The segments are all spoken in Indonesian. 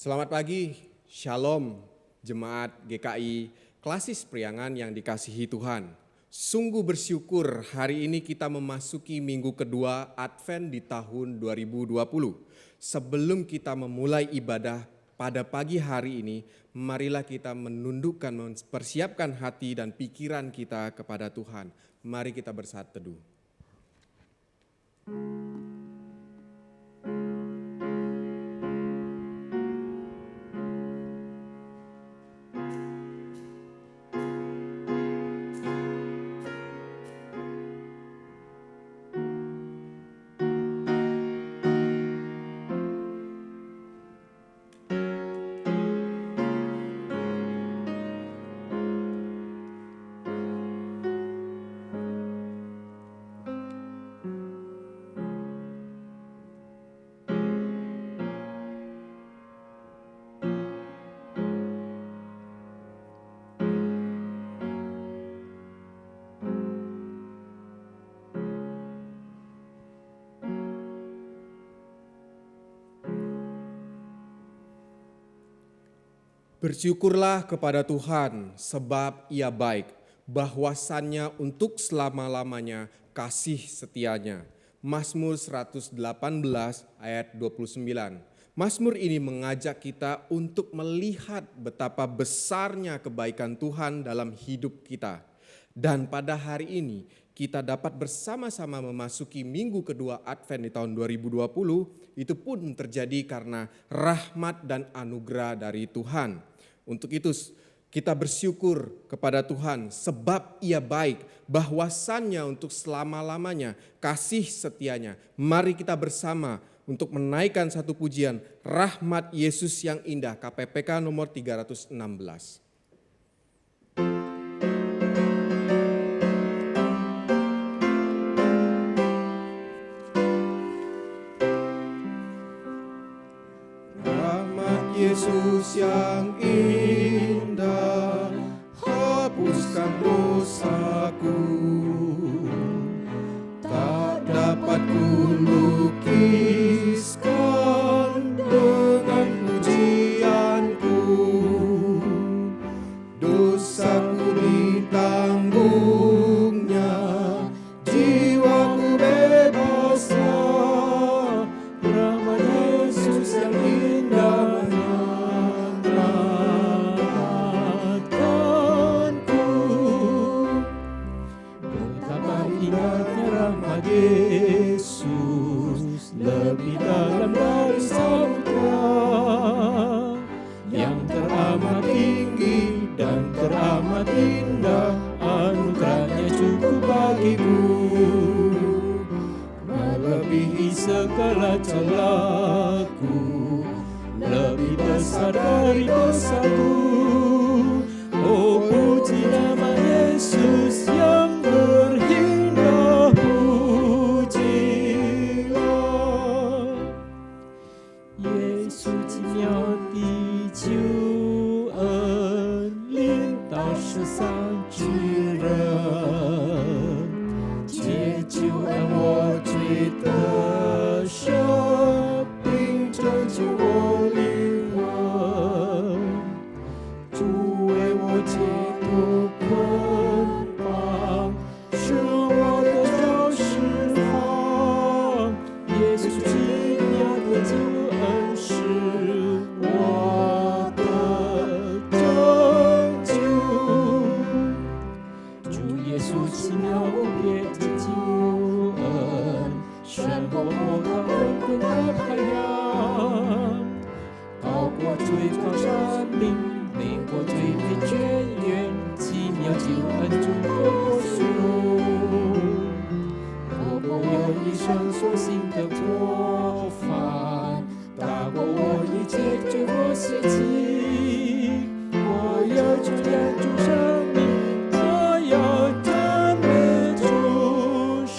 Selamat pagi, Shalom, Jemaat GKI Klasis Priangan yang dikasihi Tuhan. Sungguh bersyukur hari ini kita memasuki minggu kedua Advent di tahun 2020. Sebelum kita memulai ibadah pada pagi hari ini, marilah kita menundukkan, mempersiapkan hati dan pikiran kita kepada Tuhan. Mari kita bersaat teduh. Bersyukurlah kepada Tuhan sebab Ia baik, bahwasannya untuk selama-lamanya kasih setianya. Mazmur 118 ayat 29. Mazmur ini mengajak kita untuk melihat betapa besarnya kebaikan Tuhan dalam hidup kita. Dan pada hari ini kita dapat bersama-sama memasuki minggu kedua Advent di tahun 2020. Itu pun terjadi karena rahmat dan anugerah dari Tuhan. Untuk itu kita bersyukur kepada Tuhan sebab Ia baik, bahwasannya untuk selama-lamanya kasih setianya. Mari kita bersama untuk menaikkan satu pujian Rahmat Yesus yang Indah, KPPK nomor 316. Yesus yang indah, hapuskan dosaku, tak dapat kulukiskan dengan pujianku, dosaku ditanggungnya, jiwaku bebaslah, rahmat Yesus yang indah. Yesus lebih dalam dari samudra, yang teramat tinggi dan teramat indah, anugerahnya cukup bagiku, melebihi segala celaku, lebih besar dari dosaku. Oh, puji nama Yesus yang berhina, pujilah Yesus 奇妙的救恩，领导世上之人，借救恩我罪得赦，并拯救我灵魂，主为我解脱捆绑，使我得着释放。耶稣奇妙的救恩是我的拯救，主耶稣奇妙无别的救恩，胜过波涛滚滚的海洋，高过最高山岭，美过最美泉源，奇妙救恩足够我数，活过我一生所行的过犯，大过我一切罪过习气，我要主演主生命，我要赞美主生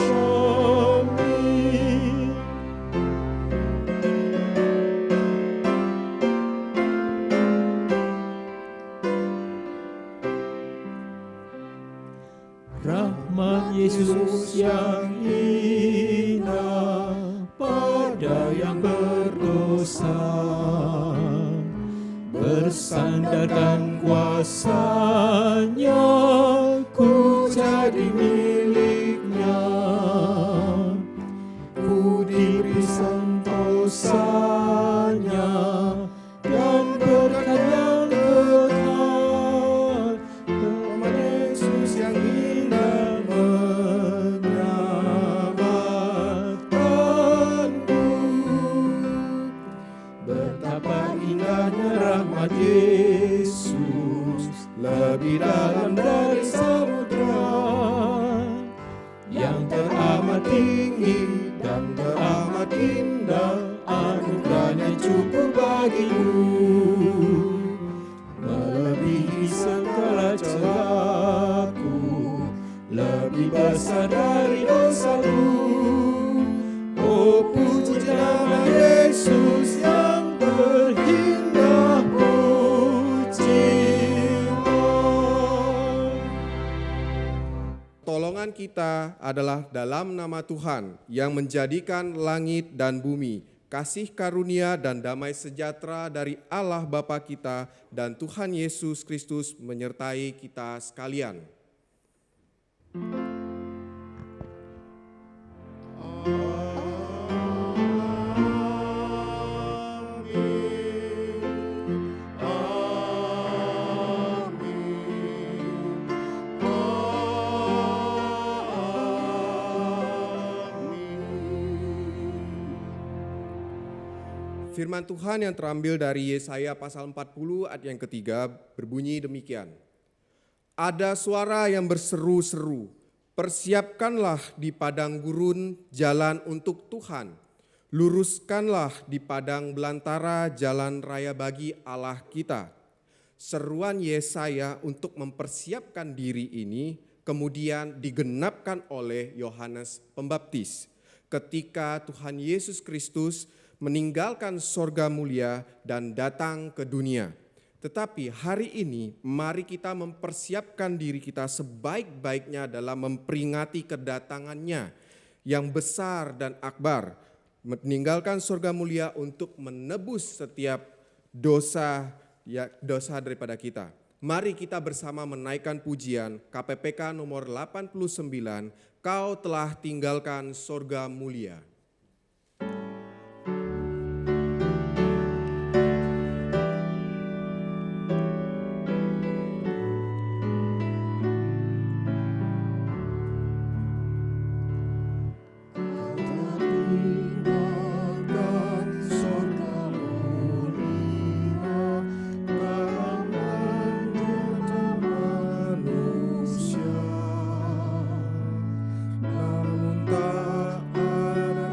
命。Rahmat Yesus yang indah pada yang berdosa, Bersandarkan kuasa-Nya, ku jadi miliknya. Ku diberi santosanya dan berkat yang kekal. Nama Yesus yang indah menyelamatkanku. Betapa indahnya rahmat Yesus, lebih dalam dari samudra, yang teramat tinggi dan teramat indah. Anugerahnya cukup bagiku, melebihi segala celaku, lebih besar dari dosaku. Oh, puji nama Yesus yang terindah, pujilah. Tolongan kita adalah dalam nama Tuhan yang menjadikan langit dan bumi. Kasih karunia dan damai sejahtera dari Allah Bapa kita dan Tuhan Yesus Kristus menyertai kita sekalian. Firman Tuhan yang terambil dari Yesaya pasal 40 ayat yang ketiga berbunyi demikian. Ada suara yang berseru-seru, persiapkanlah di padang gurun jalan untuk Tuhan. Luruskanlah di padang belantara jalan raya bagi Allah kita. Seruan Yesaya untuk mempersiapkan diri ini kemudian digenapkan oleh Yohanes Pembaptis. Ketika Tuhan Yesus Kristus meninggalkan sorga mulia dan datang ke dunia. Tetapi hari ini mari kita mempersiapkan diri kita sebaik-baiknya dalam memperingati kedatangannya yang besar dan akbar. Meninggalkan sorga mulia untuk menebus setiap dosa daripada kita. Mari kita bersama menaikkan pujian KPPK nomor 89, Kau telah tinggalkan sorga mulia. Namun tak ada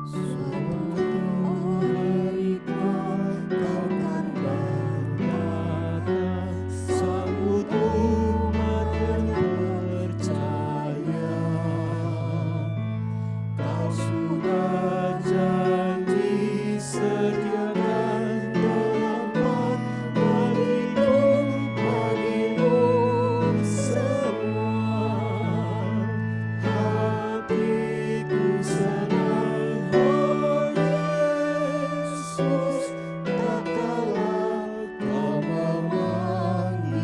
Suatu hari kau kan datang, sambut umat yang percaya. Kau sudah janji sediakan tempat bagimu semua. Hatiku senang, oh Yesus, tak kalah kau memanggilku.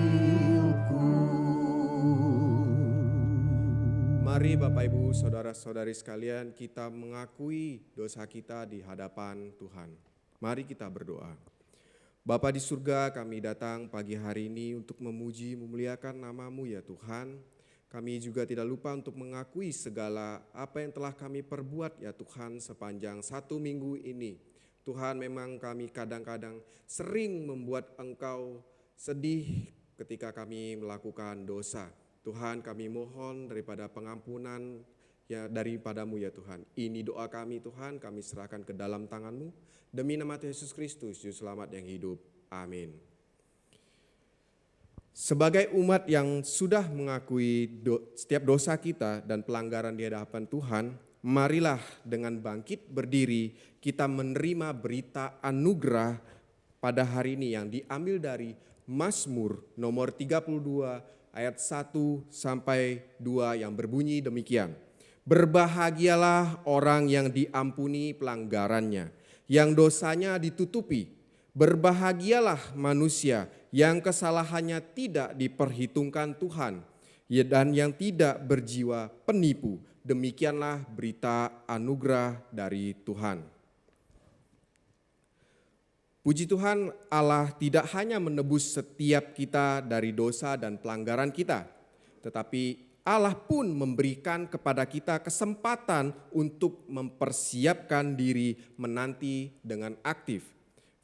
Mari Bapak Ibu, saudara-saudari sekalian, kita mengakui dosa kita di hadapan Tuhan. Mari kita berdoa. Bapa di surga, kami datang pagi hari ini untuk memuji, memuliakan nama-Mu ya Tuhan. Kami juga tidak lupa untuk mengakui segala apa yang telah kami perbuat ya Tuhan sepanjang 1 minggu ini. Tuhan, memang kami kadang-kadang sering membuat Engkau sedih ketika kami melakukan dosa. Tuhan, kami mohon daripada pengampunan ya daripadamu ya Tuhan. Ini doa kami Tuhan, kami serahkan ke dalam tangan-Mu. Demi nama Tuhan Yesus Kristus, Juru Selamat yang hidup. Amin. Sebagai umat yang sudah mengakui setiap dosa kita dan pelanggaran di hadapan Tuhan, marilah dengan bangkit berdiri kita menerima berita anugerah pada hari ini yang diambil dari Mazmur nomor 32 ayat 1 sampai 2 yang berbunyi demikian. Berbahagialah orang yang diampuni pelanggarannya, yang dosanya ditutupi. Berbahagialah manusia yang kesalahannya tidak diperhitungkan Tuhan, dan yang tidak berjiwa penipu. Demikianlah berita anugerah dari Tuhan. Puji Tuhan, Allah tidak hanya menebus setiap kita dari dosa dan pelanggaran kita, tetapi Allah pun memberikan kepada kita kesempatan untuk mempersiapkan diri menanti dengan aktif.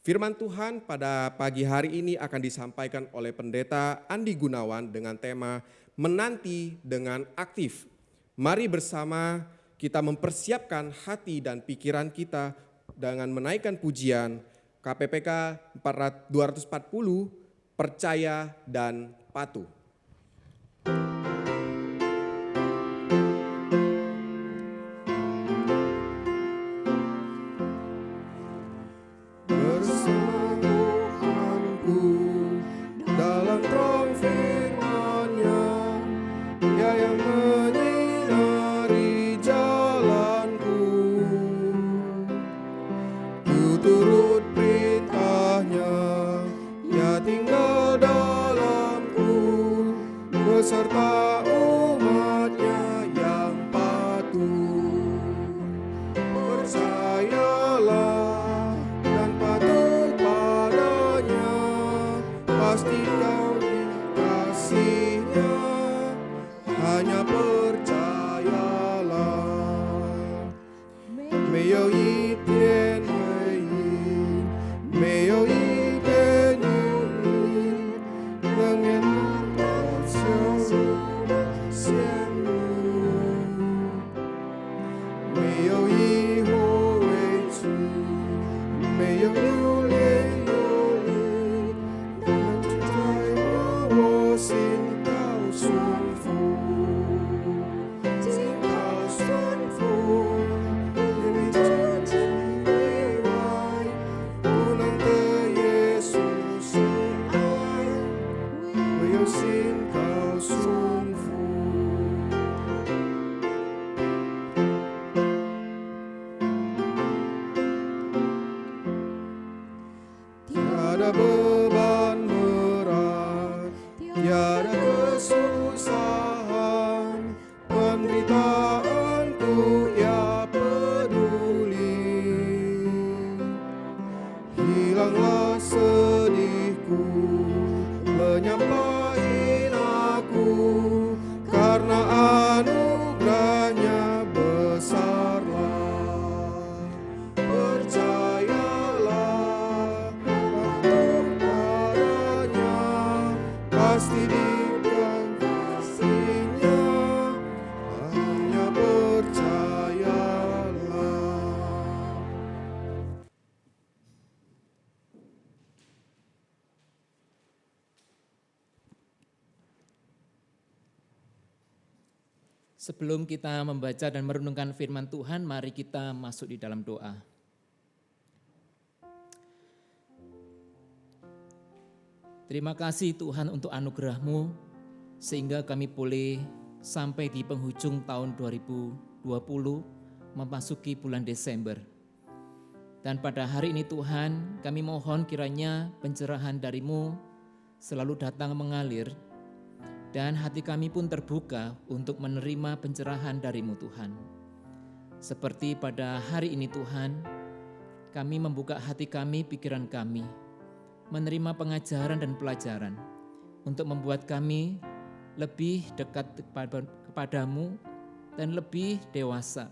Firman Tuhan pada pagi hari ini akan disampaikan oleh Pendeta Andi Gunawan dengan tema menanti dengan aktif. Mari bersama kita mempersiapkan hati dan pikiran kita dengan menaikkan pujian KPPK 240, percaya dan patuh. Bersama Tuhanku dalam terang firman-Nya, Dia yang menyinari jalanku. Ku turut perintah-Nya, Ia tinggal dalamku. Sebelum kita membaca dan merenungkan firman Tuhan, mari kita masuk di dalam doa. Terima kasih Tuhan untuk anugerah-Mu, sehingga kami boleh sampai di penghujung tahun 2020, memasuki bulan Desember. Dan pada hari ini Tuhan, kami mohon kiranya pencerahan dari-Mu selalu datang mengalir, dan hati kami pun terbuka untuk menerima pencerahan dari-Mu Tuhan. Seperti pada hari ini Tuhan, kami membuka hati kami, pikiran kami, menerima pengajaran dan pelajaran untuk membuat kami lebih dekat kepadamu dan lebih dewasa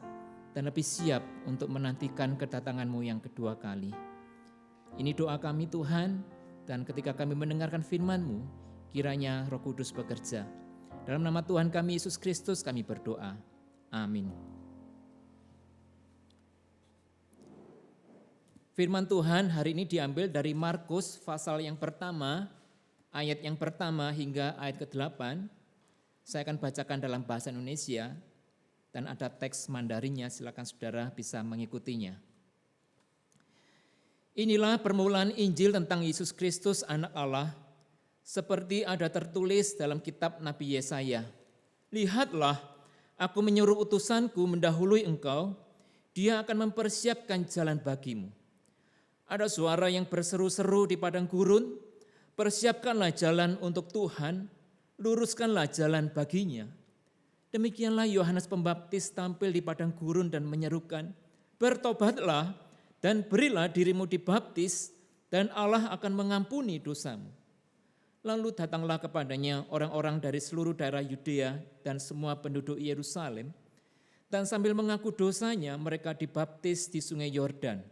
dan lebih siap untuk menantikan kedatangan-Mu yang kedua kali. Ini doa kami Tuhan, dan ketika kami mendengarkan firman-Mu, kiranya Roh Kudus bekerja. Dalam nama Tuhan kami Yesus Kristus kami berdoa. Amin. Firman Tuhan hari ini diambil dari Markus pasal yang pertama, ayat yang pertama hingga ayat ke-8. Saya akan bacakan dalam bahasa Indonesia dan ada teks Mandarinnya, silakan saudara bisa mengikutinya. Inilah permulaan Injil tentang Yesus Kristus anak Allah, seperti ada tertulis dalam kitab Nabi Yesaya. Lihatlah, aku menyuruh utusanku mendahului engkau, dia akan mempersiapkan jalan bagimu. Ada suara yang berseru-seru di padang gurun, persiapkanlah jalan untuk Tuhan, luruskanlah jalan baginya. Demikianlah Yohanes Pembaptis tampil di padang gurun dan menyerukan, bertobatlah dan berilah dirimu dibaptis, dan Allah akan mengampuni dosamu. Lalu datanglah kepadanya orang-orang dari seluruh daerah Yudea dan semua penduduk Yerusalem, dan sambil mengaku dosanya mereka dibaptis di sungai Yordan.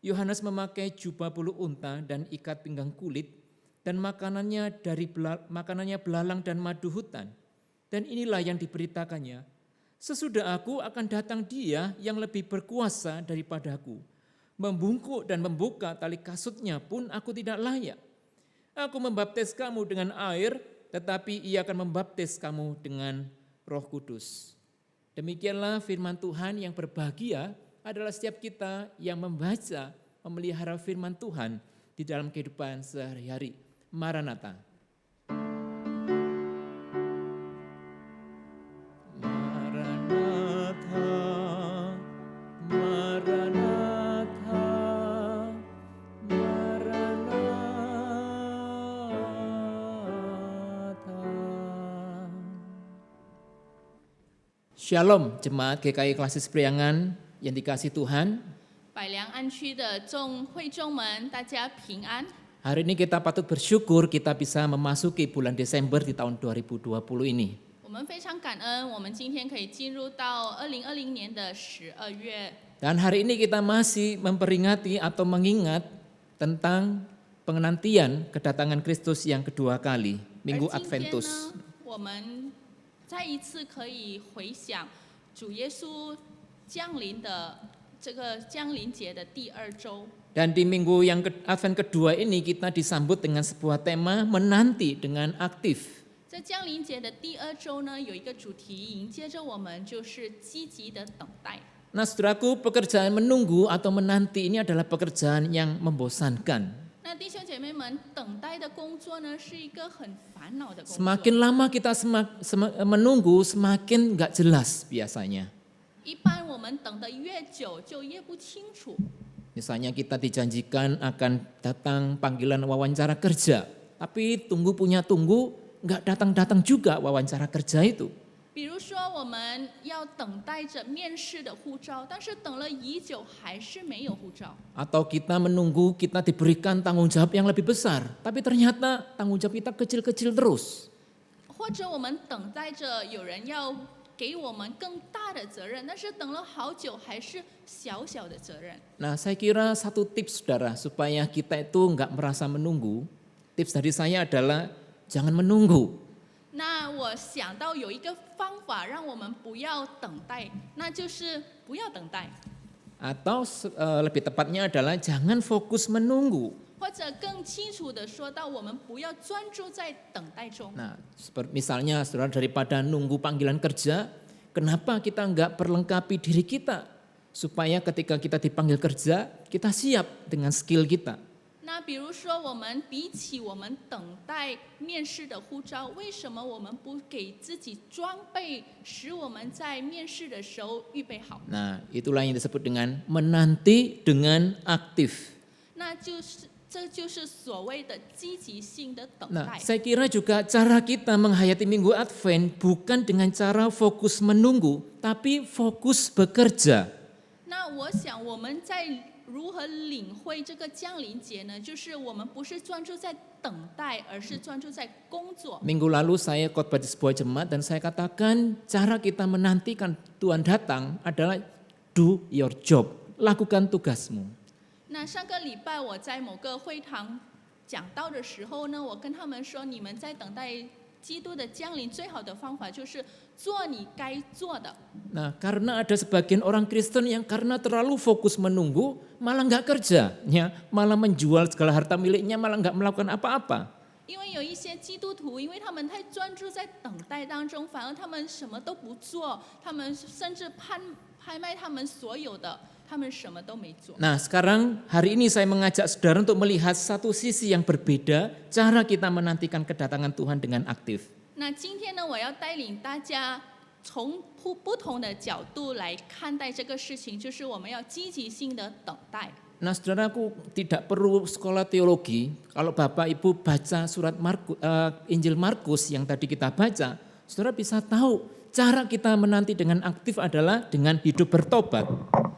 Yohanes memakai jubah bulu unta dan ikat pinggang kulit, dan makanannya belalang dan madu hutan. Dan inilah yang diberitakannya, sesudah aku akan datang dia yang lebih berkuasa daripadaku. Membungkuk dan membuka tali kasutnya pun aku tidak layak. Aku membaptis kamu dengan air, tetapi ia akan membaptis kamu dengan Roh Kudus. Demikianlah firman Tuhan. Yang berbahagia adalah setiap kita yang membaca, memelihara firman Tuhan di dalam kehidupan sehari-hari. Maranatha. Maranatha, Maranatha, Maranatha. Shalom jemaat GKI Klasis Priangan yang dikasihi Tuhan. 百良安区的众会众们，大家平安。 Hari ini kita patut bersyukur kita bisa memasuki bulan Desember di tahun 2020 ini. 我们非常感恩，我们今天可以进入到2020年的12月。 Dan hari ini kita masih memperingati atau mengingat tentang penantian kedatangan Kristus yang kedua kali, Minggu 而今天 Adventus. 呢，我们再一次可以回想主耶稣降临的这个降临节的第2周。 Dan di minggu yang Advent kedua ini kita disambut dengan sebuah tema menanti dengan aktif. 在降临节的第2周呢，有一个主题迎接着我们，就是积极的等待。 Nah saudaraku, pekerjaan menunggu atau menanti ini adalah pekerjaan yang membosankan. 那弟兄姐妹们，等待的工作呢，是一个很烦恼的工作。 Semakin lama kita menunggu, semakin gak jelas biasanya. 一般我们等得越久，就越不清楚。 Misalnya kita dijanjikan akan datang panggilan wawancara kerja, tapi tunggu gak datang-datang juga wawancara kerja itu. 比如说，我们要等待着面试的护照，但是等了已久还是没有护照。 Atau kita menunggu kita diberikan tanggung jawab yang lebih besar, tapi ternyata tanggung jawab kita kecil-kecil terus. 或者我们等待着有人要给我们更大的责任，但是等了好久还是小小的责任。 Nah saya kira satu tips saudara supaya kita itu nggak merasa menunggu, tips dari saya adalah jangan menunggu. 那我想到有一个方法让我们不要等待，那就是不要等待， Atau lebih tepatnya adalah jangan fokus menunggu. 或者更清楚的说到，我们不要专注在等待中。 Nah misalnya saudara daripada nunggu panggilan kerja, Kenapa kita enggak perlengkapi diri kita supaya ketika kita dipanggil kerja, kita siap dengan skill kita. 那比如说，我们比起我们等待面试的护照，为什么我们不给自己装备，使我们在面试的时候预备好？ Nah, itulah yang disebut dengan menanti dengan aktif. 这就是所谓的积极性的等 Nah, 待。 saya kira juga cara kita menghayati Minggu Advent bukan dengan cara fokus menunggu, tapi fokus bekerja. 那我想我们在如何领会这个降临节呢？就是我们不是专注在等待，而是专注在工作。 Minggu lalu saya khotbah di sebuah jemaat dan saya katakan cara kita menantikan Tuhan datang adalah do your job, lakukan tugasmu. 那上个礼拜我在某个会堂讲道的时候呢，我跟他们说，你们在等待基督的降临，最好的方法就是做你该做的。 Nah, karena ada sebagian orang Kristen yang karena terlalu fokus menunggu, malah nggak kerja, ya, malah menjual segala harta miliknya, malah nggak melakukan apa-apa. 因为有一些基督徒，因为他们太专注在等待当中，反而他们什么都不做，他们甚至拍卖他们所有的，他们什么都没做。 Nah, sekarang hari ini saya mengajak saudara untuk melihat satu sisi yang berbeda, cara kita menantikan kedatangan Tuhan dengan aktif. 那今天呢，我要带领大家从不同的角度来看待这个事情，就是我们要积极性的等待。 Nah, saudaraku tidak perlu sekolah teologi. Kalau Bapak Ibu baca surat Injil Markus yang tadi kita baca, saudara bisa tahu cara kita menanti dengan aktif adalah dengan hidup bertobat.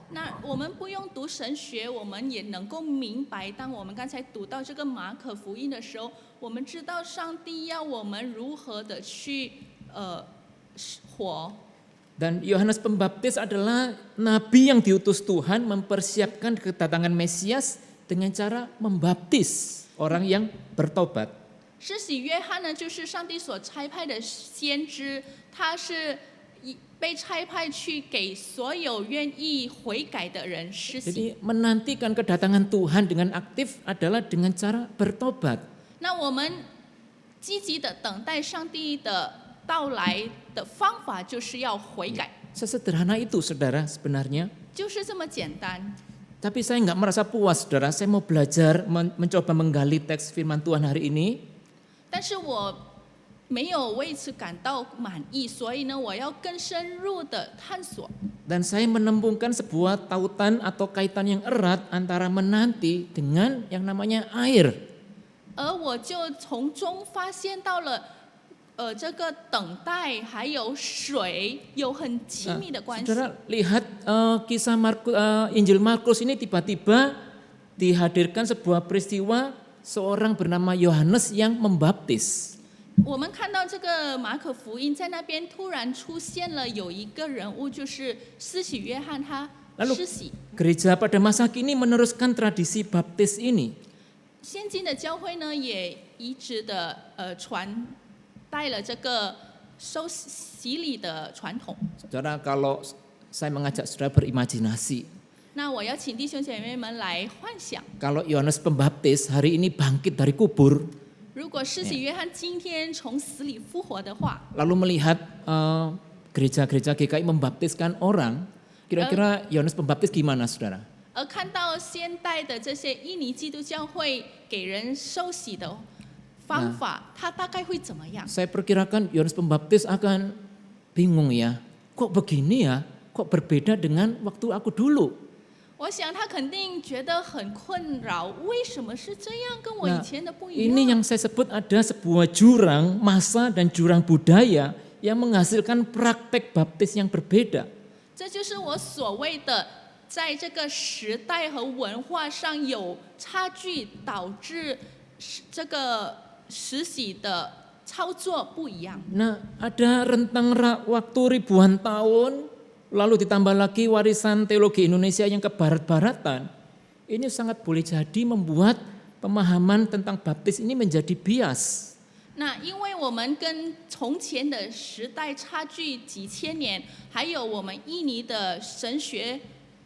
那我们不用读神学，我们也能够明白，当我们刚才读到这个马可福音的时候，我们知道上帝要我们如何的去活。 Dan Yohanes Pembaptis adalah nabi yang diutus Tuhan mempersiapkan kedatangan Mesias dengan cara membaptis orang yang bertobat. 施洗约翰呢，就是上帝所差派的先知，他是被差派去给所有愿意悔改的人施洗。 Jadi menantikan kedatangan Tuhan dengan aktif adalah dengan cara bertobat. 那我们积极的等待上帝的到来的方法，就是要悔改， Sesederhana itu saudara sebenarnya. 就是这么简单。 Tapi saya nggak merasa puas saudara, saya mau belajar mencoba menggali teks firman Tuhan hari ini. 但是我没有为此感到满意，所以呢，我要更深入的探索。 Dan saya menemukan sebuah tautan atau kaitan yang erat antara menanti dengan yang namanya air. 而我就从中发现到了，这个等待还有水有很亲密的关系。 Saudara lihat kisah Injil Markus ini tiba-tiba dihadirkan sebuah peristiwa seorang bernama Yohanes yang membaptis. 我们看到这个马可福音在那边突然出现了有一个人物，就是施洗约翰，他 Lalu 施洗。 gereja pada masa kini meneruskan tradisi baptis ini. 现今的教会呢，也一直的传带了这个受洗礼的传统。 Saudara, kalau saya mengajak saudara berimajinasi, 那我要请弟兄姐妹们来幻想， kalau Yohanes Pembaptis hari ini bangkit dari kubur, 如果施洗约翰今天从死里复活的话， lalu melihat gereja-gereja GKI membaptiskan orang, kira-kira Yohanes Pembaptis gimana saudara? 而看到现代的这些印尼基督教会给人受洗的方法，他大概会怎么样？ Saya perkirakan Yohanes Pembaptis akan bingung ya, kok begini ya, kok berbeda dengan waktu aku dulu. 我想他肯定觉得很困扰，为什么是这样，跟我以 Nah, 前的不一 ini 样？ yang saya sebut ada sebuah jurang masa dan jurang budaya yang menghasilkan praktek baptis yang berbeda. 这就是我所谓的，在这个时代和文化上有差距，导致这个实洗的操作不一样。 Nah, ada rentang waktu ribuan tahun, lalu ditambah lagi warisan teologi Indonesia yang kebarat-baratan. Ini sangat boleh jadi membuat pemahaman tentang baptis ini menjadi bias. 那因为我们跟从前的时代差距几千年，还有我们印尼的神学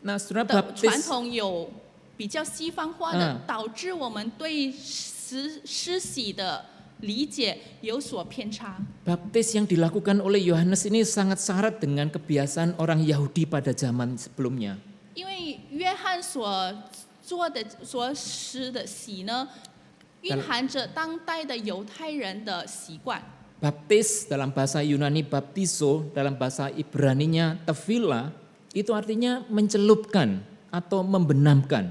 Nah, saudara 的传 baptis 统有比较西方化的，导致我们对施洗的理解有所偏差。 Baptis yang dilakukan oleh Yohanes ini sangat syarat dengan kebiasaan orang Yahudi pada zaman sebelumnya. 因为约翰所做的、所施的洗呢，蕴含着当代的犹太人的习惯。 Baptis dalam bahasa Yunani baptizo, dalam bahasa Ibraninya tefila, itu artinya mencelupkan atau membenamkan.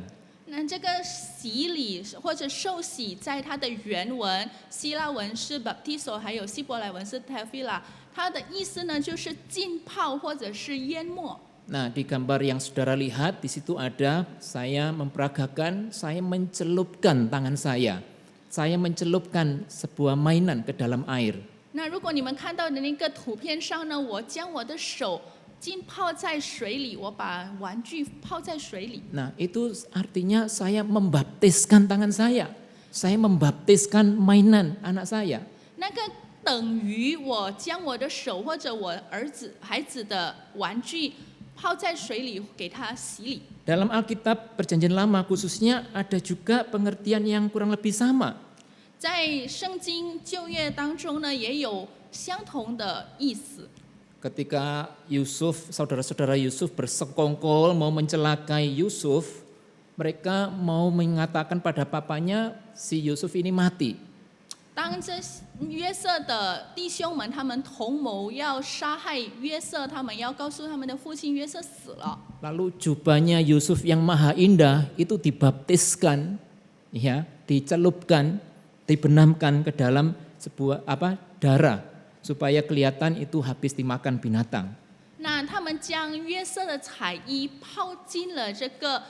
那这个洗礼或者受洗，在它的原文，希腊文是 baptizo， 还有希伯来文是 tefillah， 它的意思呢就是浸泡或者是淹没。 Nah, di gambar yang saudara lihat di situ ada saya memperagakan, saya mencelupkan tangan saya mencelupkan sebuah mainan ke dalam air. 那如果你们看到的那个图片上呢，我将我的手浸泡在水里，我把玩具泡在水里。 Nah, itu artinya saya membaptiskan tangan saya membaptiskan mainan anak saya. 那个等于我将我的手或者我孩子的玩具泡在水里，给他洗礼。 Dalam Alkitab Perjanjian Lama khususnya ada juga pengertian yang kurang lebih sama. 在圣经旧约当中呢，也有相同的意思。 Ketika Yusuf, saudara-saudara Yusuf bersekongkol mau mencelakai Yusuf, mereka mau mengatakan pada papanya si Yusuf ini mati. 当这约瑟的弟兄们他们同谋要杀害约瑟，他们要告诉他们的父亲约瑟死了。 Lalu jubahnya Yusuf yang maha indah itu dibaptiskan, ya, dicelupkan, dibenamkan ke dalam sebuah darah supaya kelihatan itu habis dimakan binatang. 那他们将约瑟的彩衣泡进了这个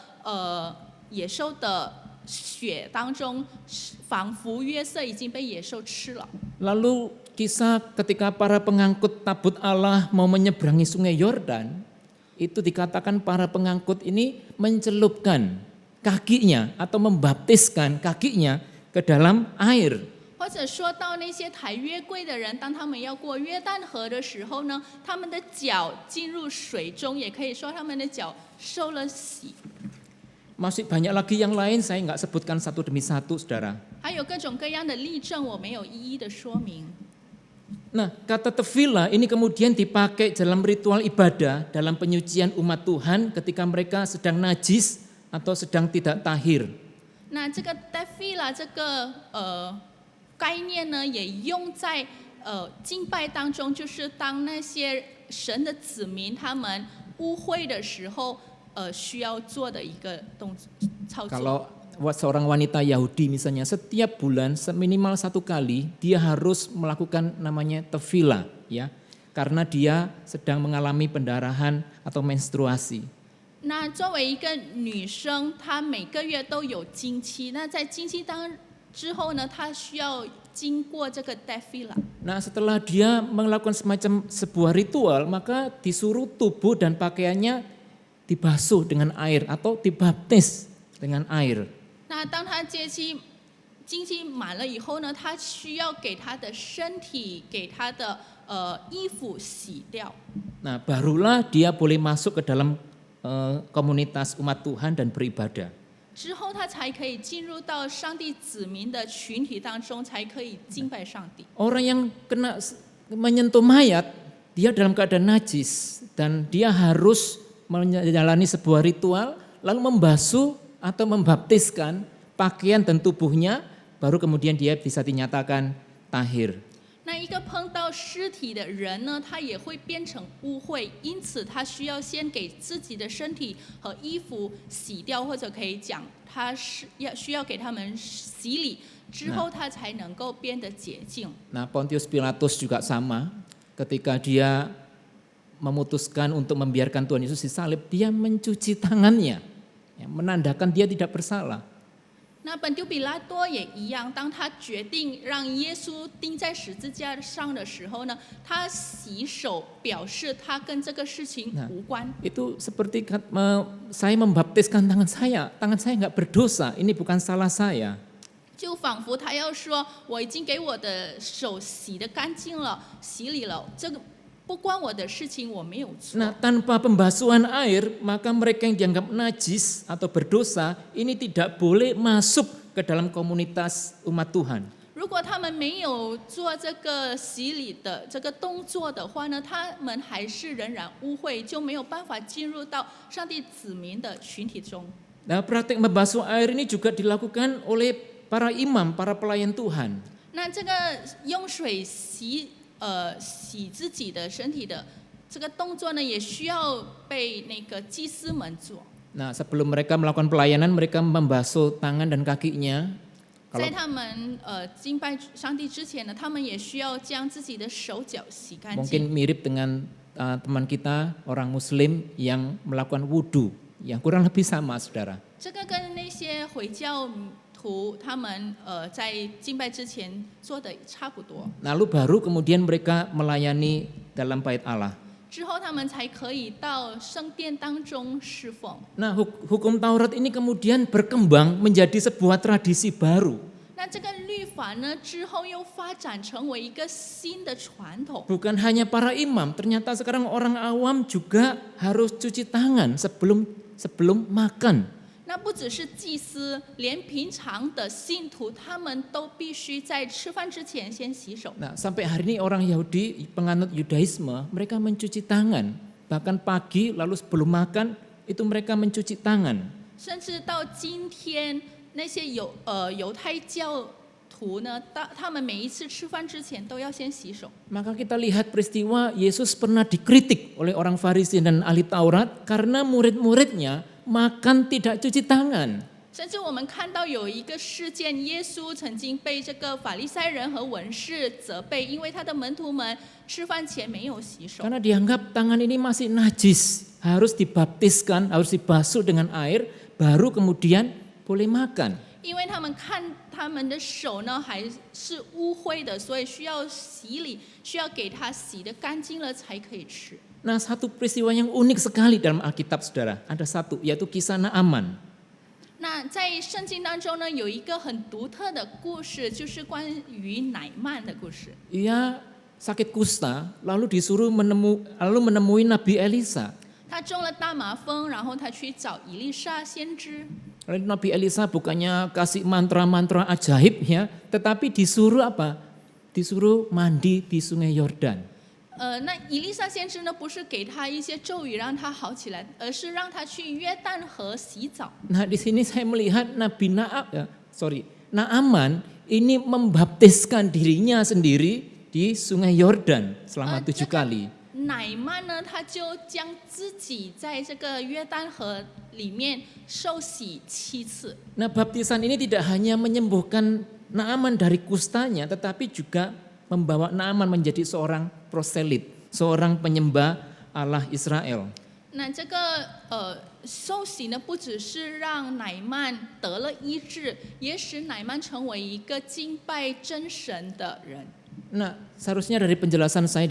野兽的血当中，仿佛约瑟已经被野兽吃了。 Lalu kisah ketika para pengangkut tabut Allah mau menyeberangi sungai Yordan, itu dikatakan para pengangkut ini mencelupkan kakinya atau membaptiskan kakinya ke dalam air. 或者说到那些抬约柜的人，当他们要过约旦河的时候呢，他们的脚进入水中，也可以说他们的脚受了洗。 Masih banyak lagi yang lain, saya nggak sebutkan satu demi satu, saudara. 还有各种各样的例证，我没有一一的说明。 Nah, kata tefila ini kemudian dipakai dalam ritual ibadah, dalam penyucian umat Tuhan ketika mereka sedang najis atau sedang tidak tahir. 那这个 tefillah 这个概念呢，也用在敬拜当中，就是当那些神的子民他们污秽的时候，需要做的一个操作。 Kalau seorang wanita Yahudi misalnya setiap bulan minimal 1 kali dia harus melakukan namanya tefila, ya, karena dia sedang mengalami pendarahan atau menstruasi. 那作为一个女生，她每个月都有经期，那在经期之后呢，她需要经过这个 tefillah。 Nah, setelah dia melakukan semacam sebuah ritual, maka disuruh tubuh dan pakaiannya dibasuh dengan air atau dibaptis dengan air. 那当她经期满了以后呢，她需要给她的身体、给她的衣服洗掉。 Nah, barulah dia boleh masuk ke dalam komunitas umat Tuhan dan beribadah. 之后，她才可以进入到上帝子民的群体当中，才可以敬拜上帝。 Orang yang kena menyentuh mayat, dia dalam keadaan najis dan dia harus menjalani sebuah ritual, lalu membasuh atau membaptiskan pakaian dan tubuhnya, baru kemudian dia bisa dinyatakan tahir. 那一个碰到尸体的人呢，他也会变成污秽，因此他需要先给自己的身体和衣服洗掉，或者可以讲，他需要给他们洗礼，之后他才能够变得洁净。 Nah, Pontius Pilatus juga sama, ketika dia memutuskan untuk membiarkan Tuhan Yesus disalib, dia mencuci tangannya, ya, menandakan dia tidak bersalah. 那本丢比拉多也一样，当他决定让耶稣钉在十字架上的时候呢，他洗手表示他跟这个事情无关。 Itu seperti saya membaptiskan tangan saya nggak berdosa, ini bukan salah saya. 就仿佛他要说，我已经给我的手洗得干净了，洗礼了，这个不关我的事情，我没有错。 Nah, tanpa pembasuhan air, maka mereka yang dianggap najis atau berdosa ini tidak boleh masuk ke dalam komunitas umat Tuhan. 如果他们没有做这个洗礼的这个动作的话呢，他们还是仍然污秽，就没有办法进入到上帝子民的群体中。 Nah, praktek membasuh air ini juga dilakukan oleh para imam, para pelayan Tuhan. 那这个用水洗自己的身体的这个动作呢，也需要被那个祭司们做。 Nah, sebelum mereka melakukan pelayanan, mereka membasuh tangan dan kakinya. 在他们敬拜上帝之前呢，他们也需要将自己的手脚洗干 Mungkin 净。 mirip dengan teman kita orang Muslim yang melakukan wudhu, yang kurang lebih sama, saudara. 这个跟那些回教徒他们在敬拜之前做的差不多。 Lalu baru kemudian mereka melayani dalam bait Allah. 之后他们才可以到圣殿当中侍奉。 Nah, hukum Taurat ini kemudian berkembang menjadi sebuah tradisi baru. 那这个律法呢，之后又发展成为一个新的传统。 Bukan hanya para imam, ternyata sekarang orang awam juga harus cuci tangan sebelum makan. 那不只是祭司，连平常的信徒，他们都必须在吃饭之前先洗手。 Nah, sampai hari ini orang Yahudi, penganut Yudaisme, mereka mencuci tangan. Bahkan pagi lalu sebelum makan itu mereka mencuci tangan. 甚至到今天，那些犹太教徒呢，他们每一次吃饭之前都要先洗手。 Maka kita lihat peristiwa Yesus pernah dikritik oleh orang Farisi dan ahli Taurat karena murid-muridnya makan tidak cuci tangan. 甚至我们看到有一个事件，耶稣曾经被这个法利赛人和文士责备，因为他的门徒们吃饭前没有洗手。 Karena dianggap tangan ini masih najis, harus dibaptiskan, harus dibasuh dengan air, baru kemudian boleh makan. 因为他们看他们的手呢还是污秽的，所以需要洗礼，需要给他洗得干净了才可以吃。 Nah, satu peristiwa yang unik sekali dalam Alkitab, saudara, ada satu, yaitu kisah Naaman. 那在圣经当中呢，有一个很独特的故事，就是关于乃曼的故事。 Ia sakit kusta, lalu disuruh menemui Nabi Elisa. 他中了大麻风，然后他去找以利沙先知。 Lalu Nabi Elisa bukannya kasih mantra-mantra ajaib ya, tetapi disuruh apa? Disuruh mandi di Sungai Yordan. 那以利沙先知呢，不是给他一些咒语让他好起来，而是让他去约旦河洗澡。 Nah, di sini saya melihat Naaman ini membaptiskan dirinya sendiri di Sungai Yordan selama 7 kali. 乃曼呢，他就将自己在这个约旦河里面受洗7次。 Nah, baptisan ini tidak hanya menyembuhkan Naaman dari kustanya, tetapi juga membawa Naaman menjadi seorang proselit, seorang penyembah Allah Israel. 那这个受洗呢，不只是让乃曼得了医治，也使乃曼成为一个敬拜真神的人。 Nah, seharusnya dari penjelasan saya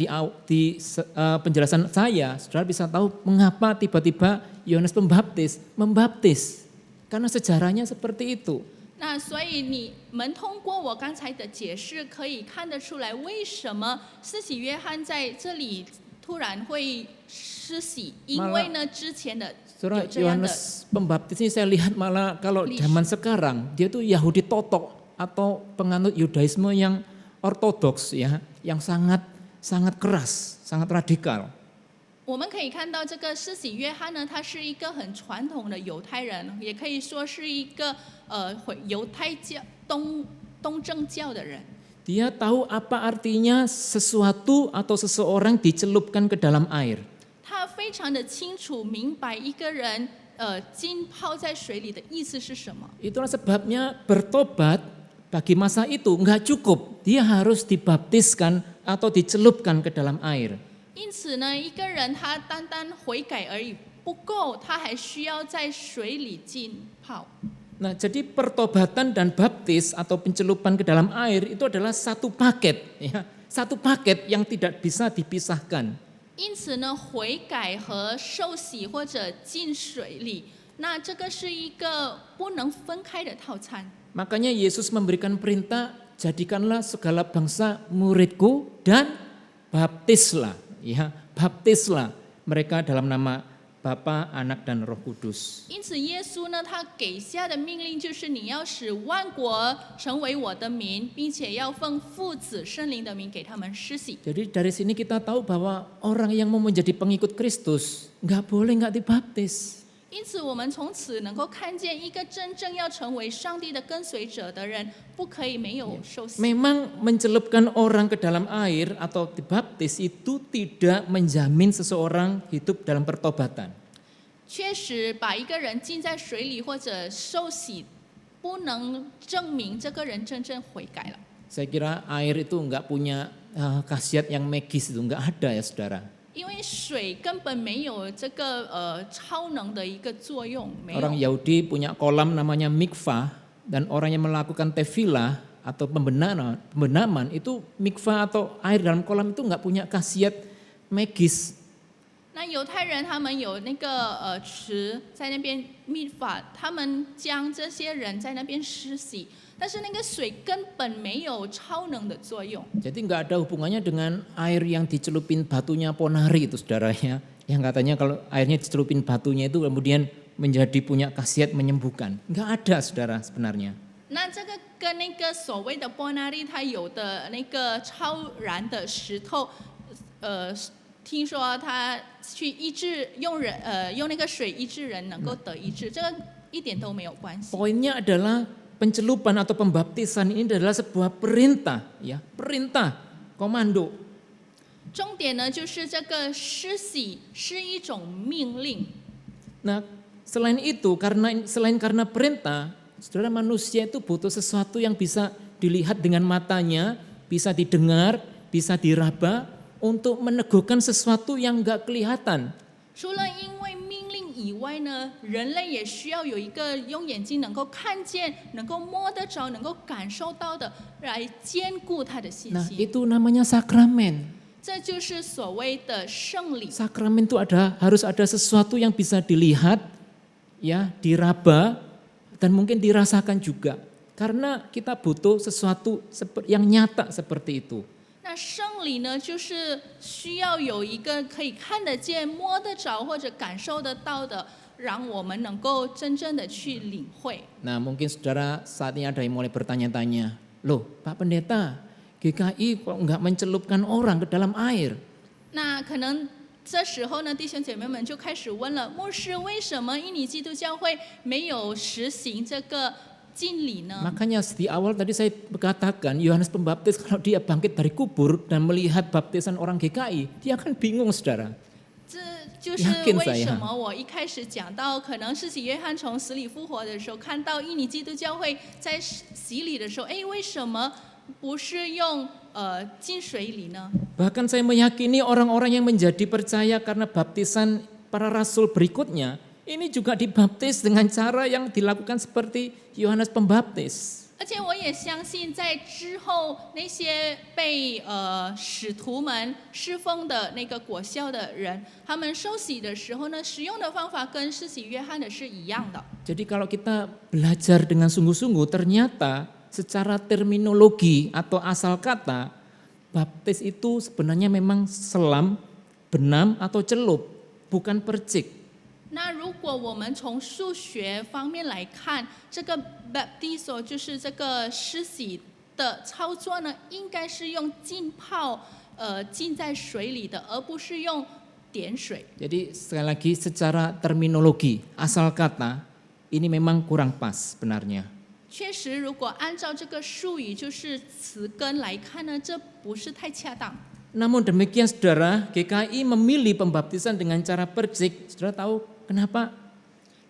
penjelasan saya, saudara bisa tahu mengapa tiba-tiba Yohanes Pembaptis membaptis, karena sejarahnya seperti itu. 那所以你们通过我刚才的解释，可以看得出来，为什么施洗约翰在这里突然会施洗？因为呢，之前的 Saudara 有这样的 Yohanes Pembaptis ini saya lihat malah kalau zaman sekarang dia tuh Yahudi totok atau penganut Yudaisme yang ortodoks ya, yang sangat keras, sangat radikal. 我们可以看到这个施洗约翰呢，他是一个很传统的犹太人，也可以说是一个犹太教东正教的人。 Dia tahu apa artinya sesuatu atau seseorang dicelupkan ke dalam air. 他非常的清楚明白一个人浸泡在水里的意思是什么。 Itulah sebabnya bertobat bagi masa itu enggak cukup, dia harus dibaptiskan atau dicelupkan ke dalam air. 因此呢，一个人他单单悔改而已不够，他还需要在水里浸泡。 Nah, jadi pertobatan dan baptis atau pencelupan ke dalam air itu adalah satu paket, ya, satu paket yang tidak bisa dipisahkan. 因此呢，悔改和受洗或者浸水里，那这个是一个不能分开的套餐。 Makanya Yesus memberikan perintah, jadikanlah segala bangsa muridku dan baptislah, ya, baptislah mereka dalam nama Bapa, Anak, dan Roh Kudus. 因此，耶稣呢，他给下的命令就是你要使万国成为我的民，并且要奉父子圣灵的名给他们施洗。 Jadi dari sini kita tahu bahwa orang yang mau menjadi pengikut Kristus nggak boleh nggak dibaptis. 因此，我们从此能够看见，一个真正要成为上帝的跟随者的人，不可以没有受洗。 Memang mencelupkan orang ke dalam air atau dibaptis itu tidak menjamin seseorang hidup dalam pertobatan. 确实，把一个人浸在水里或者受洗，不能证明这个人真正悔改了。 Saya kira air itu nggak punya khasiat yang magis, itu nggak ada ya saudara. 因为水根本没有这个超能的一个作用，没 Orang 有。 Yahudi punya kolam namanya mikvah, dan orang yang melakukan tevilah atau pembenaman itu mikvah atau air dalam kolam itu nggak punya khasiat magis. 那犹太人他们有那个池在那边密法，他们将这些人在那边施洗，但是那个水根本没有超能的作用。 Jadi nggak ada hubungannya dengan air yang dicelupin batunya Ponari itu saudaranya. Yang katanya kalau airnya dicelupin batunya itu kemudian menjadi punya khasiat menyembuhkan. Nggak ada saudara sebenarnya. 那这个跟那个所谓的波那利它有的那个超燃的石头，听说他去医治用那个水医治人能够得医治，这个一点都没有关系。 Poinnya adalah pencelupan atau pembaptisan ini adalah sebuah perintah, ya, perintah, komando. 重点呢就是这个施洗是一种命令。 Nah, selain itu selain karena perintah, saudara, manusia itu butuh sesuatu yang bisa dilihat dengan matanya, bisa didengar, bisa diraba untuk meneguhkan sesuatu yang enggak kelihatan. 除了因为命令以外呢，人类也需要有一个用眼睛能够看见、能够摸得着、能够感受到的，来兼顾他的信 Nah, 心。 itu namanya sakramen. 这就是所谓的圣礼。 Sakramen itu harus ada sesuatu yang bisa dilihat, ya, diraba, dan mungkin dirasakan juga. Karena kita butuh sesuatu yang nyata seperti itu. 那圣礼呢，就是需要有一个可以看得见、摸得着或者感受得到的，让我们能够真正的去领会。 Nah, mungkin saudara saat ini ada yang mulai bertanya-tanya, loh Pak Pendeta, GKI kok enggak mencelupkan orang ke dalam air? 那可能这时候呢，弟兄姐妹们就开始问了：牧师，为什么印尼基督教会没有实行这个敬礼呢？ Makanya di awal tadi saya katakan Yohanes Pembaptis kalau dia bangkit dari kubur dan melihat baptisan orang GKI, dia akan bingung saudara. 这就是为什么我一开始讲到，可能是洗约翰从死里复活的时候，看到印尼基督教会在洗礼的时候，哎，为什么不是用浸水礼呢？ Bahkan saya meyakini orang-orang yang menjadi percaya karena baptisan para rasul berikutnya, ini juga dibaptis dengan cara yang dilakukan seperti Yohanes Pembaptis. 而且我也相信，在之后那些被使徒们侍奉的那个果效的人，他们受洗的时候呢，使用的方法跟施洗约翰的是一样的。 Jadi kalau kita belajar dengan sungguh-sungguh, ternyata secara terminologi atau asal kata, baptis itu sebenarnya memang selam, benam atau celup, bukan percik. 那如果我们从数学方面来看，这个 baptizo 就是这个施洗的操作呢，应该是用浸泡浸在水里的，而不是用点水。 Jadi sekali lagi secara terminologi, asal kata, ini memang kurang pas sebenarnya. 确实，如果按照这个术语就是词根来看呢，这不是太恰当。 Namun demikian saudara, GKI memilih pembaptisan dengan cara percik. Saudara tahu kenapa?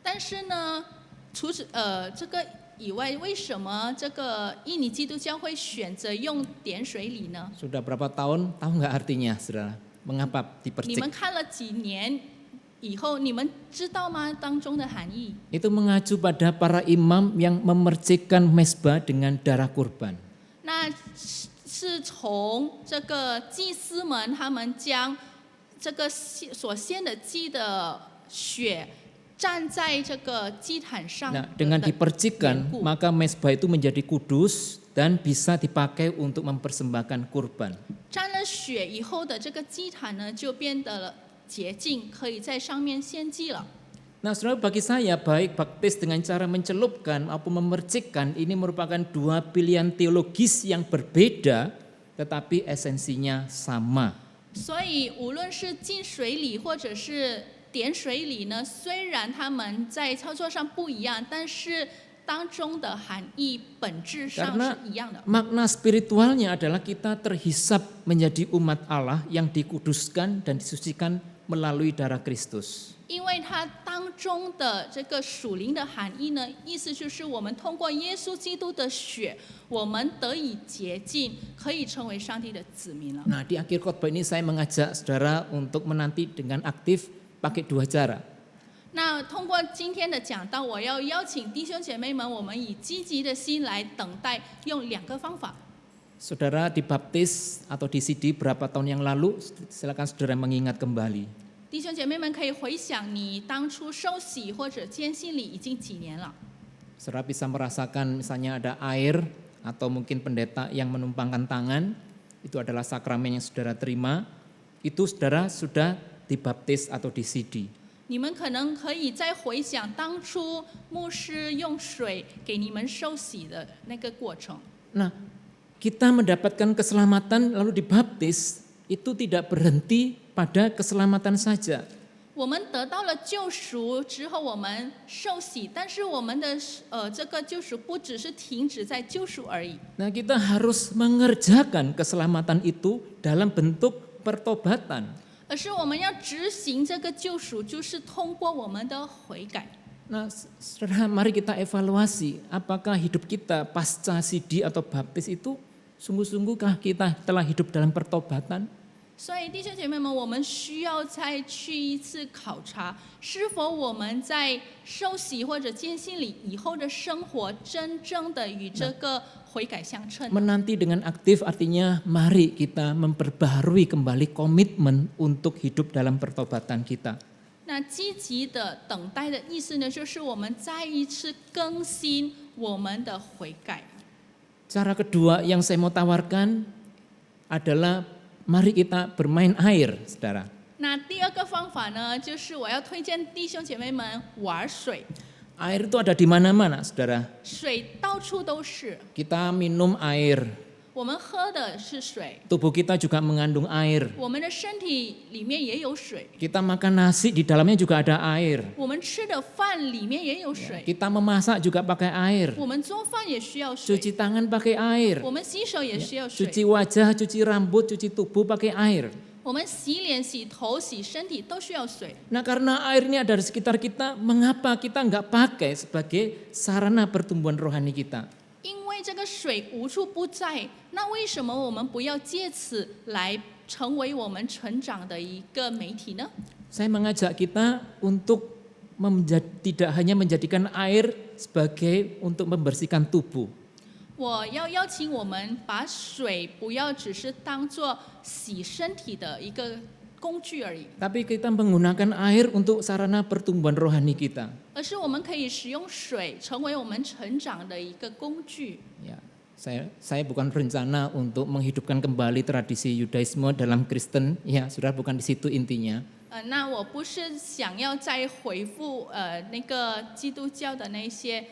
但是呢，除此这个以外，为什么这个印尼基督教会选择用点水礼呢？ Sudah berapa tahun, tahu nggak artinya saudara? Mengapa 你 dipercik? 们看了几年以后，你们知道吗？当中的含义？ Itu mengacu pada para imam yang memercikkan mezbah dengan darah kurban. 那是从这个祭司们他们将这个所献的祭的血站在这个祭坛上 Nah, dengan 的缘 dipercikkan, 故。 maka mezbah itu menjadi kudus dan bisa dipakai untuk mempersembahkan kurban. 沾了血以后的这个祭坛呢，就变得了洁净，可以在上面献祭了。 Nah, saudara, bagi saya baik baptis dengan cara mencelupkan maupun memercikkan ini merupakan dua pilihan teologis yang berbeda, tetapi esensinya sama. 所以无论是浸水礼或者是点水礼呢，虽然他们在操作上不一样，但是当中的含义本质上 Karena 是一样的。 makna spiritualnya adalah kita terhisap menjadi umat Allah yang dikuduskan dan disucikan melalui darah Kristus. 因为它当中的这个属灵的含义呢，意思就是我们通过耶稣基督的血，我们得以洁净，可以成为上帝的子民了。 Nah, di akhir khotbah ini saya mengajak saudara untuk menanti dengan aktif pakai dua cara. 那通过今天的讲道，我要邀请弟兄姐妹们，我们以积极的心来等待，用2个方法。 Saudara dibaptis atau disidi berapa tahun yang lalu, silakan saudara mengingat kembali. 弟兄姐妹们可以回想你当初受洗或者坚信礼已经几年了。 Saudara bisa merasakan misalnya ada air atau mungkin pendeta yang menumpangkan tangan, itu adalah sakramen yang saudara terima, itu saudara sudah dibaptis atau disidi. 你们可能可以再回想当初牧师用水给你们受洗的那个过程。 Nah, kita mendapatkan keselamatan lalu dibaptis, itu tidak berhenti pada keselamatan saja. 我们得到了救赎之后，我们受洗，但是我们的这个救赎不只是停止在救赎而已。 Nah, kita harus mengerjakan keselamatan itu dalam bentuk pertobatan. 而是我们要执行这个救赎，就是通过我们的悔改。 Nah, saudara, mari kita evaluasi apakah hidup kita pasca sidi atau baptis itu sungguh-sungguhkah kita telah hidup dalam pertobatan? 所以弟兄姐妹们，我们需要再去一次考察，是否我们在受洗或者坚信礼以后的生活，真正的与这个悔改相称。 Menanti dengan aktif artinya mari kita memperbaharui kembali komitmen untuk hidup dalam pertobatan kita. 那积极的等待的意思呢，就是我们再一次更新我们的悔改。 Cara kedua yang saya mau tawarkan adalah mari kita bermain air, saudara. 那第2个方法呢，就是我要推荐弟兄姐妹们玩水， Air itu ada di mana-mana, saudara. 水到处都是， Kita minum air, 我们喝的是水， tubuh kita juga mengandung air. 我们的身体里面也有水， Kita makan nasi, di dalamnya juga ada air. 我们吃的饭里面也有水， Kita memasak juga pakai air. 我们做饭也需要水， Cuci tangan pakai air. 我们洗手也需要水， Cuci wajah, cuci rambut, cuci tubuh pakai air. 我们洗脸、洗头、洗身体都需要水。 Nah, karena air ini ada di sekitar kita, mengapa kita nggak pakai sebagai sarana pertumbuhan rohani kita? 因为这个水无处不在，那为什么我们不要借此来成为我们成长的一个媒体呢？ Saya mengajak kita untuk tidak hanya menjadikan air sebagai untuk membersihkan tubuh. 我要邀请我们把水不要只是当做洗身体的一个工具而已， Tapi kita menggunakan air untuk sarana pertumbuhan rohani kita. 而是我们可以使用水成为我们成长的一个工具。 Ya, saya bukan berencana untuk menghidupkan kembali tradisi Yudaisme dalam Kristen. Ya, sudah bukan di situ intinya. 那我不是想要再回复那个基督教的那些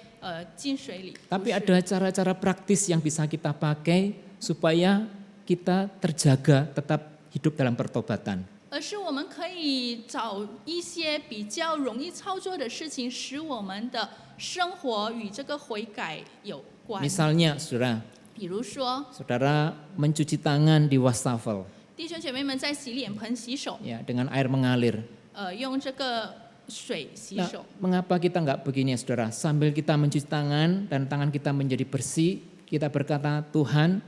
浸水礼， Tapi 不是 ada cara-cara praktis yang bisa kita pakai supaya kita terjaga tetap hidup dalam pertobatan. 而是我们可以找一些比较容易操作的事情，使我们的生活与这个悔改有关。 Misalnya, saudara, 比如说， saudara mencuci tangan di wastafel, 弟兄姐妹们在洗脸盆洗手， ya, dengan air mengalir. 用这个水洗 Nah, 手。 mengapa kita nggak begini, saudara? Sambil kita mencuci tangan dan tangan kita menjadi bersih, kita berkata, Tuhan,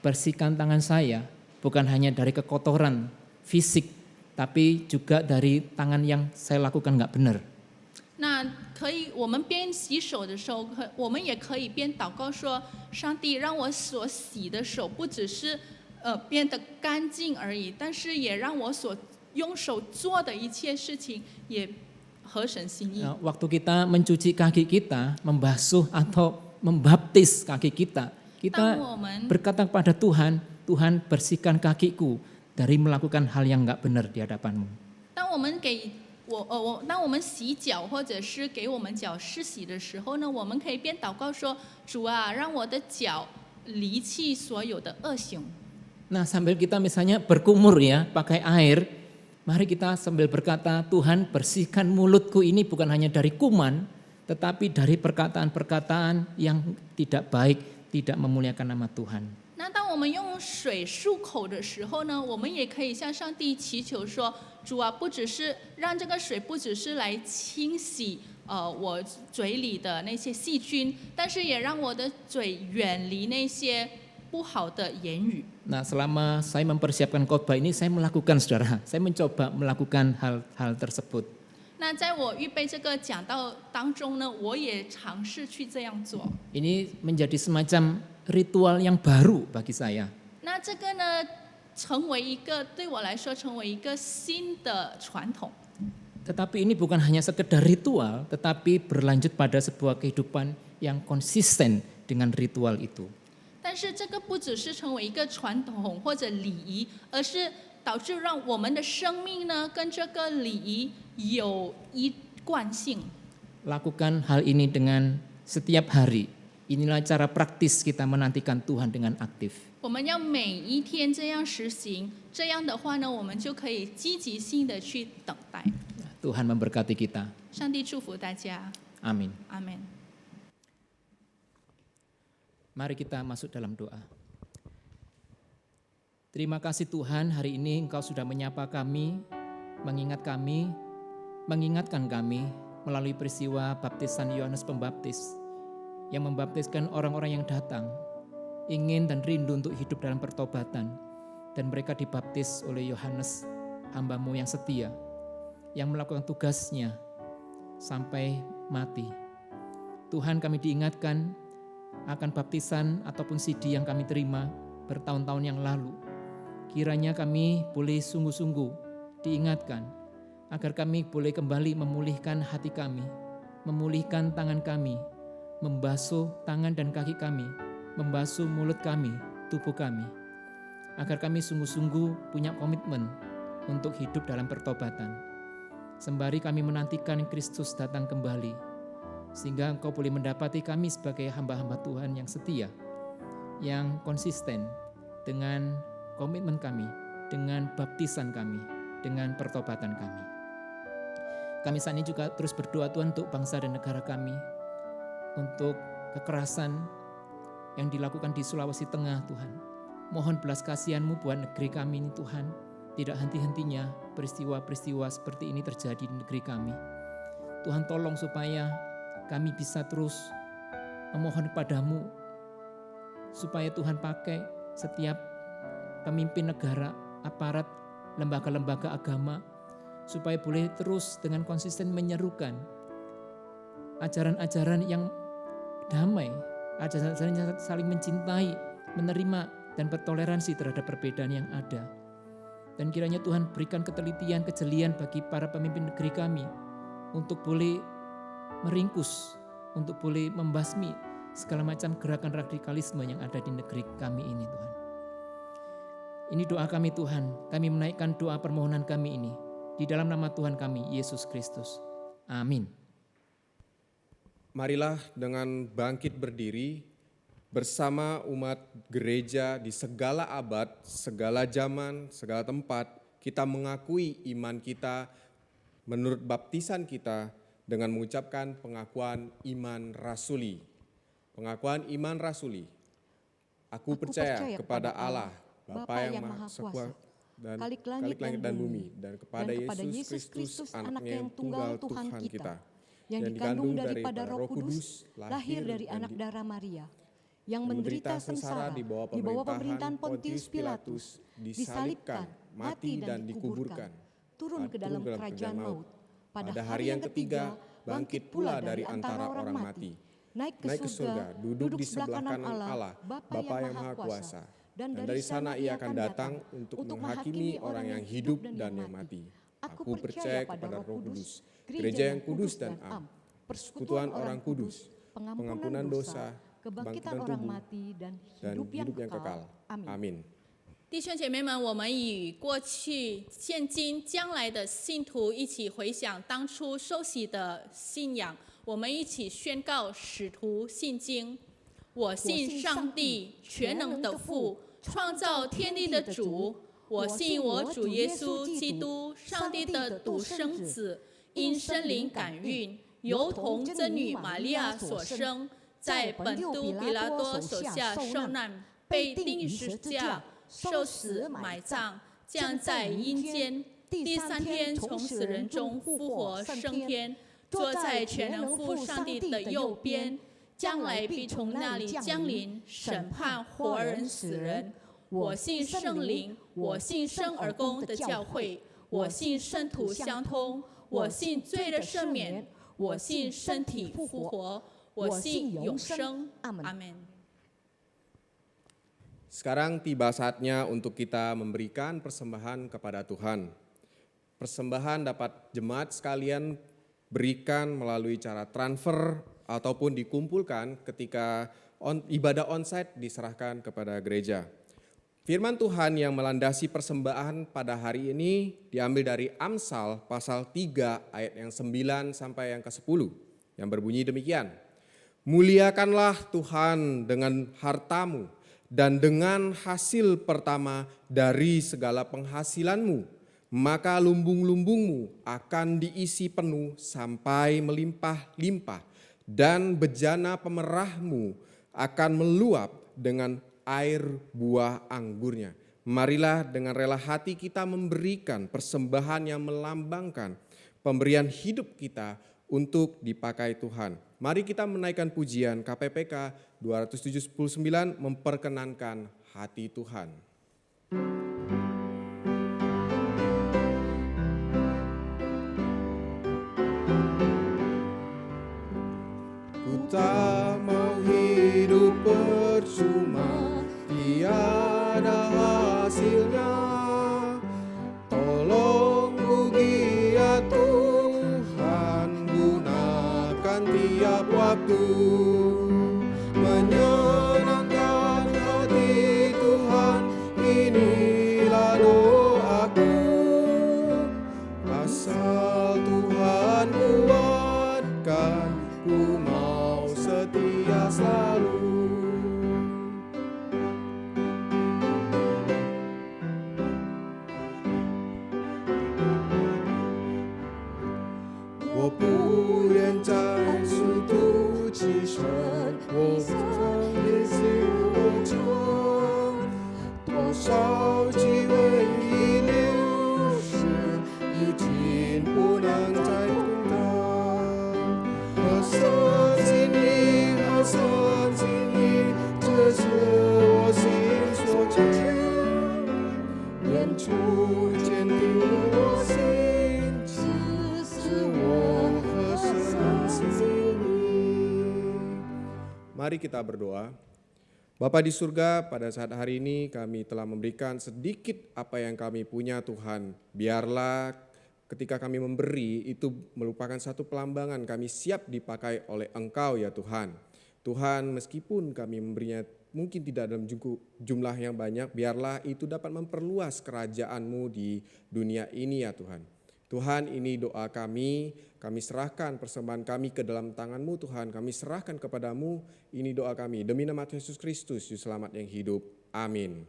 bersihkan tangan saya, bukan hanya dari kekotoran fisik, tapi juga dari tangan yang saya lakukan nggak benar. 那可以，我们边洗手的时候，我们也可以边祷告说：上帝，让我所洗的手不只是变得干净而已，但是也让我所用手做的一切事情也合神心意。 Nah, waktu kita mencuci kaki kita, membasuh atau membaptis kaki kita 当我们 berkata kepada Tuhan, Tuhan bersihkan kakiku dari melakukan hal yang nggak benar di hadapan-Mu. 当我们洗脚或者是给我们脚施洗的时候呢，我们可以边祷告说：主啊，让我的脚离弃所有的恶行。 Nah, sambil kita misalnya berkumur ya, pakai air, mari kita sambil berkata, Tuhan bersihkan mulutku ini bukan hanya dari kuman, tetapi dari perkataan-perkataan yang tidak baik, tidak memuliakan nama Tuhan. 那当我们用水漱口的时候呢，我们也可以向上帝祈求说：主啊，不只是让这个水不只是来清洗我嘴里的那些细菌，但是也让我的嘴远离那些不好的言语。 Nah, selama saya mempersiapkan khotbah ini, saya melakukan, saudara, saya mencoba melakukan hal tersebut. 那在我预备这个讲道当中呢，我也尝试去这样做。 Ini menjadi semacam ritual yang baru bagi saya. 那这个呢，对我来说成为一个新的传统。 Tetapi ini bukan hanya sekedar ritual, tetapi berlanjut pada sebuah kehidupan yang konsisten dengan ritual itu. 但是这个不只是成为一个传统或者礼仪，而是导致让我们的生命呢跟这个礼仪有一贯性。 Lakukan hal ini dengan setiap hari. Inilah cara praktis kita menantikan Tuhan dengan aktif. 我们要每一天这样实行，这样的话呢，我们就可以积极性的去等待。 Tuhan memberkati kita. 上帝祝福大家， Amin. 阿门。 Mari kita masuk dalam doa. Terima kasih Tuhan, hari ini Engkau sudah menyapa kami, mengingatkan kami melalui peristiwa baptisan Yohanes Pembaptis yang membaptiskan orang-orang yang datang, ingin dan rindu untuk hidup dalam pertobatan, dan mereka dibaptis oleh Yohanes, hamba-Mu yang setia, yang melakukan tugasnya sampai mati. Tuhan, kami diingatkan akan baptisan ataupun sidi yang kami terima bertahun-tahun yang lalu. Kiranya kami boleh sungguh-sungguh diingatkan agar kami boleh kembali memulihkan hati kami, memulihkan tangan kami, membasuh tangan dan kaki kami, membasuh mulut kami, tubuh kami, agar kami sungguh-sungguh punya komitmen untuk hidup dalam pertobatan. Sembari kami menantikan Kristus datang kembali, sehingga Engkau boleh mendapati kami sebagai hamba-hamba Tuhan yang setia, yang konsisten dengan komitmen kami, dengan baptisan kami, dengan pertobatan kami. Kami saat ini juga terus berdoa Tuhan untuk bangsa dan negara kami, untuk kekerasan yang dilakukan di Sulawesi Tengah Tuhan. Mohon belas kasihan-Mu buat negeri kami ini Tuhan, tidak henti-hentinya peristiwa-peristiwa seperti ini terjadi di negeri kami. Tuhan tolong supaya kami bisa terus memohon kepadamu supaya Tuhan pakai setiap pemimpin negara, aparat, lembaga-lembaga agama, supaya boleh terus dengan konsisten menyerukan ajaran-ajaran yang damai, ajaran-ajaran yang saling mencintai, menerima dan bertoleransi terhadap perbedaan yang ada. Dan kiranya Tuhan berikan ketelitian, kejelian bagi para pemimpin negeri kami untuk boleh meringkus, untuk boleh membasmi segala macam gerakan radikalisme yang ada di negeri kami ini Tuhan. Ini doa kami Tuhan, kami menaikkan doa permohonan kami ini di dalam nama Tuhan kami, Yesus Kristus. Amin. Marilah dengan bangkit berdiri bersama umat gereja di segala abad, segala zaman, segala tempat, kita mengakui iman kita menurut baptisan kita dengan mengucapkan pengakuan iman rasuli. Pengakuan iman rasuli. Aku percaya kepada Allah, Bapa yang Maha Kuasa, dan Khalik langit dan bumi, dan kepada Yesus Kristus, Anaknya yang tunggal Tuhan kita, yang dikandung daripada Roh Kudus, lahir dari anak darah Maria, yang menderita sengsara di bawah pemerintahan Pontius Pilatus, disalibkan, mati dan dikuburkan, turun ke dalam kerajaan maut. Pada hari yang ketiga, bangkit pula dari antara orang mati, naik ke surga, duduk di sebelah kanan Allah, Bapa yang Maha Kuasa. Dan dari sana ia akan datang untuk menghakimi orang yang hidup dan yang mati. Aku percaya kepada Roh Kudus, gereja yang kudus dan am, persekutuan orang kudus, pengampunan dosa, kebangkitan orang mati dan hidup yang kekal. Amin. 弟兄姐妹们，我们与过去、现今、将来的信徒一起回想当初受洗的信仰，我们一起宣告使徒信经。我信上帝，全能的父，创造天地的主。我信我主耶稣基督，上帝的独生子，因圣灵感孕，由童真女玛利亚所生，在本都比拉多手下受难，被钉于十字架，受死埋葬，降在阴间，第3天从死人中复活升天，坐在全能父上帝的右边，将来必从那里降临，审判活人死人。我信圣灵，我信圣而公的教会，我信圣徒相通，我信罪的赦免，我信身体复活，我信永生。阿门。Sekarang tiba saatnya untuk kita memberikan persembahan kepada Tuhan. Persembahan dapat jemaat sekalian berikan melalui cara transfer ataupun dikumpulkan ketika ibadah onsite diserahkan kepada gereja. Firman Tuhan yang melandasi persembahan pada hari ini diambil dari Amsal pasal 3 ayat yang 9 sampai yang ke-10 yang berbunyi demikian. Muliakanlah Tuhan dengan hartamu dan dengan hasil pertama dari segala penghasilanmu, maka lumbung-lumbungmu akan diisi penuh sampai melimpah-limpah dan bejana pemerahmu akan meluap dengan air buah anggurnya. Marilah dengan rela hati kita memberikan persembahan yang melambangkan pemberian hidup kita untuk dipakai Tuhan. Mari kita menaikkan pujian KPPK 279 memperkenankan hati Tuhan. Ku tak mau hidup percuma, tiada hasilnya. Tolong puji ya Tuhan, gunakan tiap waktu menyenangkan hati Tuhan. Inilah doaku, asal Tuhan kuatkan, ku mau setia selalu. 我不愿再虚度其身，我奉耶稣而生，多少机会已流逝，已经不能再回头。我相信你，我相信你，这是我心所求，愿主坚定我心。Mari kita berdoa. Bapa di surga, pada saat hari ini kami telah memberikan sedikit apa yang kami punya Tuhan. Biarlah ketika kami memberi itu merupakan satu pelambangan kami siap dipakai oleh Engkau ya Tuhan. Tuhan, meskipun kami memberinya mungkin tidak dalam jumlah yang banyak, biarlah itu dapat memperluas kerajaan-Mu di dunia ini ya Tuhan. Tuhan, ini doa kami serahkan persembahan kami ke dalam tangan-Mu Tuhan, kami serahkan kepadamu, ini doa kami. Demi nama Yesus Kristus, Juru Selamat yang hidup. Amin.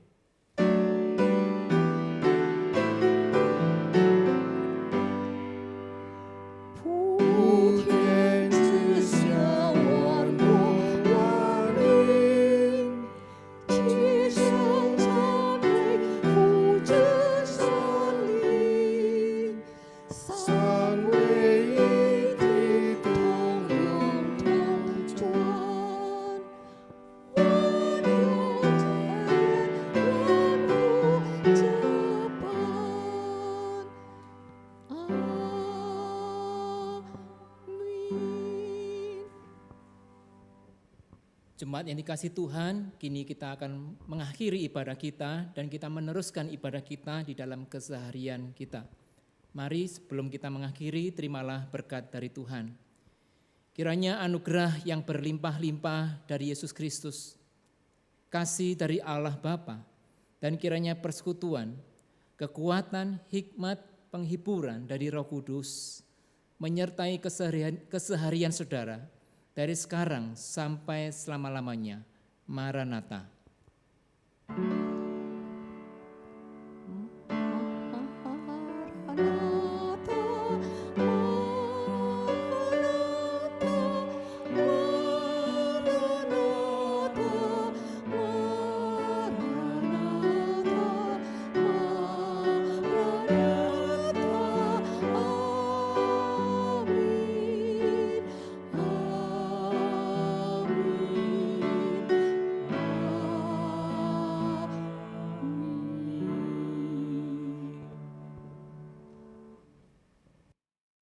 Jemaat yang dikasihi Tuhan, kini kita akan mengakhiri ibadah kita dan kita meneruskan ibadah kita di dalam keseharian kita. Mari sebelum kita mengakhiri, terimalah berkat dari Tuhan. Kiranya anugerah yang berlimpah-limpah dari Yesus Kristus, kasih dari Allah Bapa, Dan kiranya persekutuan, kekuatan, hikmat, penghiburan dari Roh Kudus menyertai keseharian saudara dari sekarang sampai selama-lamanya. Maranatha.